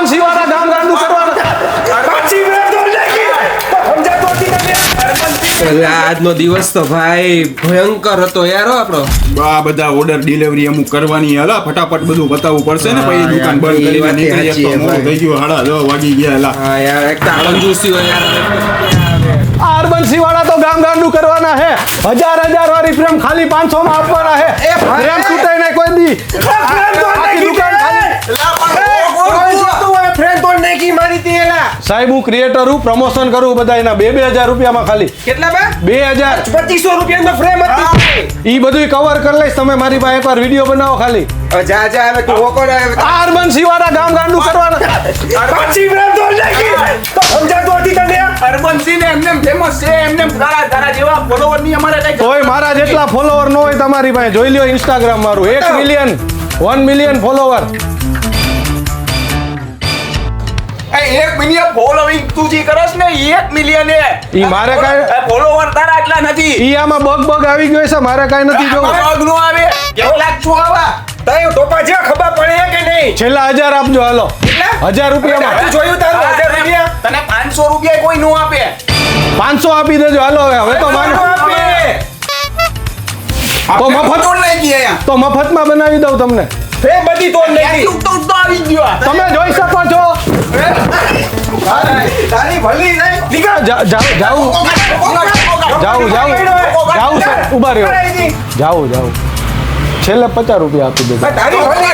અરબનસી વાળા ગામ ગાંડું કરવાના પાછી બ્રેક તો નાખી સમજાતો નથી તમે આજનો દિવસ તો ભાઈ ભયંકર હતો યાર આપણો. આ બધા ઓર્ડર ડિલિવરી અમુક કરવાની હલા ફટાફટ બધું બતાવવું પડશે ને પછી દુકાન બંધ કરીને નીકળીએ તો મોડું થઈ ગયું 10:30 વાગી ગયા હલા. હા યાર એક તો કંજૂસી હોય યાર. આ અરબનસી વાળા તો ગામ ગાંડું કરવાના હે. હજાર વાળી ફ્રેમ ખાલી 500 માં આપવાના હે. ફ્રેમ તૂટે નહીં કોઈ દી. આખી દુકાન ખાલી. ફ્રેન્ડ તો નાખી મારી તી એલા સાહેબ હું ક્રિએટર હું પ્રમોશન કરું બધા એના 2,000 રૂપિયામાં ખાલી કેટલા બા 2,000 2500 રૂપિયાનો ફ્રેમ હતી ઈ બધું કવર કરી લઈશ તમે મારી પાસે એકવાર વિડીયો બનાવો ખાલી. જા હવે તું હોકો આ અરબનસી વાળા ગામ ગાંડું કરવાના પાછી બ્રેક તો નાખી તો સમજાતો નથી તને અરબનસી ને એમને ફેમસ છે એમને તારા જેવા ફોલોવર ની અમારે કઈ તોય મારા જેટલા ફોલોવર ન હોય તમારી પાસે જોઈ લ્યો ઇન્સ્ટાગ્રામ મારું 1 million 1 million follower. 1 million following તું જે કરસ ને 1 મિલિયન ઈ મારે કાંઈ ફોલોવર તારા એટલા નથી. ઈ આમાં બગ આવી ગયો છે મારે કાંઈ નથી જોવું. પગ નો આવે કેટલાક છો આવા તઈ ટોપા જે ખબર પડે કે નહીં છેલ્લા 1000 આપજો હાલો 1000 રૂપિયામાં તું જોયું તારું 1000 રૂપિયા તને 500 રૂપિયા કોઈ નો આપે 500 આપી દેજો હાલો હવે તો માનો તો મફત તો લઈ ગયા તો મફતમાં બનાવી દઉં તમને. ફ્રેમ બધી તોડ નાખી તું તો આવી ગયો તમે જોઈ શકો છો. તારી ભલી નહીં નીકળ જાઉં સર ઉભા રહ્યો જાઉં છેલ્લે 50 રૂપિયા આપી દેજો. તારી ભલી